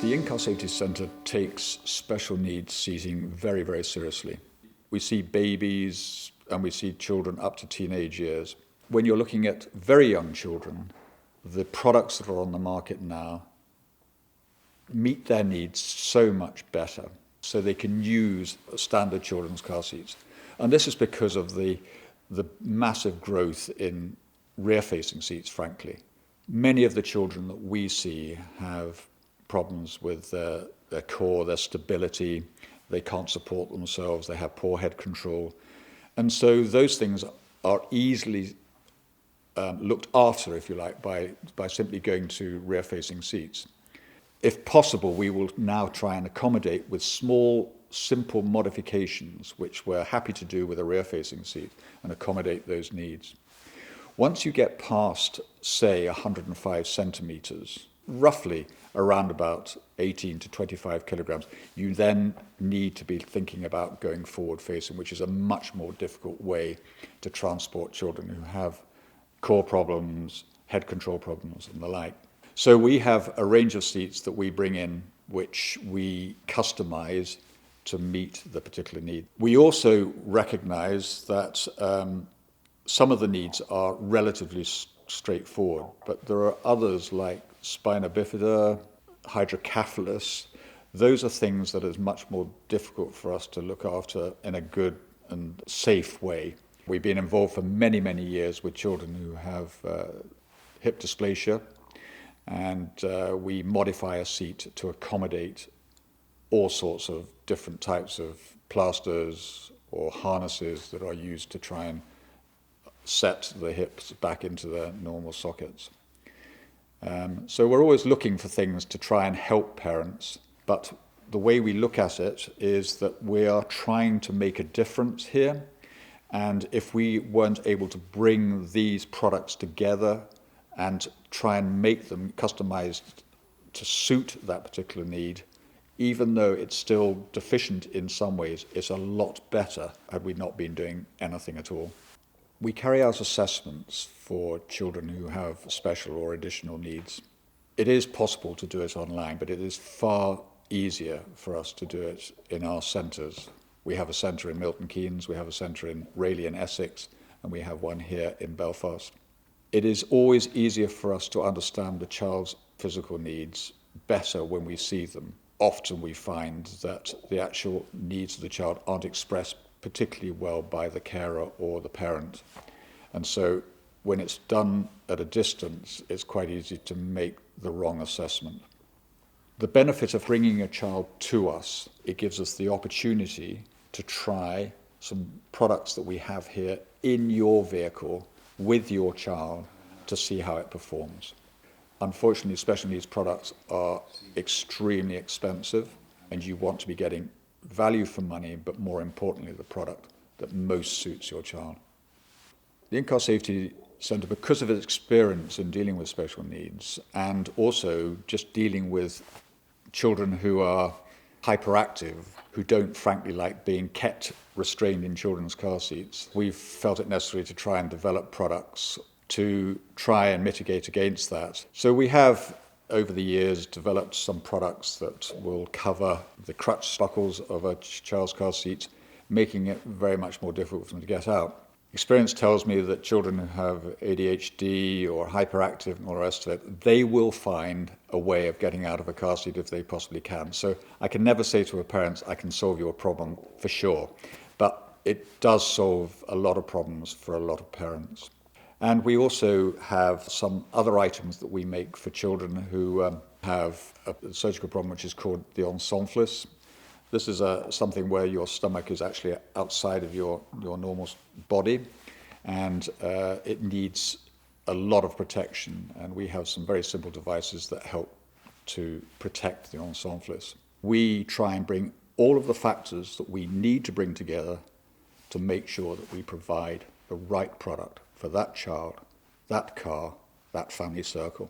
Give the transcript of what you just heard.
The In-Car Safety Centre takes special needs seating very, very seriously. We see babies and we see children up to teenage years. When you're looking at very young children, the products that are on the market now meet their needs so much better, so they can use standard children's car seats. And this is because of the massive growth in rear-facing seats, frankly. Many of the children that we see have problems with their core, their stability, they can't support themselves, they have poor head control. And so those things are easily looked after, if you like, by simply going to rear-facing seats. If possible, we will now try and accommodate with small, simple modifications, which we're happy to do with a rear-facing seat, and accommodate those needs. Once you get past, say, 105 centimetres, roughly around about 18 to 25 kilograms, you then need to be thinking about going forward-facing, which is a much more difficult way to transport children who have core problems, head control problems, and the like. So we have a range of seats that we bring in, which we customize to meet the particular need. We also recognize that some of the needs are relatively straightforward, but there are others like spina bifida, hydrocephalus. Those are things that is much more difficult for us to look after in a good and safe way. We've been involved for many, many years with children who have hip dysplasia, and we modify a seat to accommodate all sorts of different types of plasters or harnesses that are used to try and set the hips back into their normal sockets. So we're always looking for things to try and help parents, but the way we look at it is that we are trying to make a difference here, and if we weren't able to bring these products together and try and make them customized to suit that particular need, even though it's still deficient in some ways, it's a lot better had we not been doing anything at all. We carry out assessments for children who have special or additional needs. It is possible to do it online, but it is far easier for us to do it in our centres. We have a centre in Milton Keynes, we have a centre in Rayleigh in Essex, and we have one here in Belfast. It is always easier for us to understand the child's physical needs better when we see them. Often we find that the actual needs of the child aren't expressed particularly well by the carer or the parent. And so when it's done at a distance, it's quite easy to make the wrong assessment. The benefit of bringing a child to us, it gives us the opportunity to try some products that we have here in your vehicle with your child to see how it performs. Unfortunately, special needs products are extremely expensive, and you want to be getting value for money, but more importantly, the product that most suits your child. The In-Car Safety Centre, because of its experience in dealing with special needs and also just dealing with children who are hyperactive, who don't frankly like being kept restrained in children's car seats, we've felt it necessary to try and develop products to try and mitigate against that. So we have over the years developed some products that will cover the crutch buckles of a child's car seat, making it very much more difficult for them to get out. Experience tells me that children who have ADHD or hyperactive and all the rest of it, they will find a way of getting out of a car seat if they possibly can. So I can never say to a parent, I can solve your problem for sure, but it does solve a lot of problems for a lot of parents. And we also have some other items that we make for children who have a surgical problem, which is called the ensomflis. This is something where your stomach is actually outside of your normal body, and it needs a lot of protection. And we have some very simple devices that help to protect the ensomflis. We try and bring all of the factors that we need to bring together to make sure that we provide the right product for that child, that car, that family circle.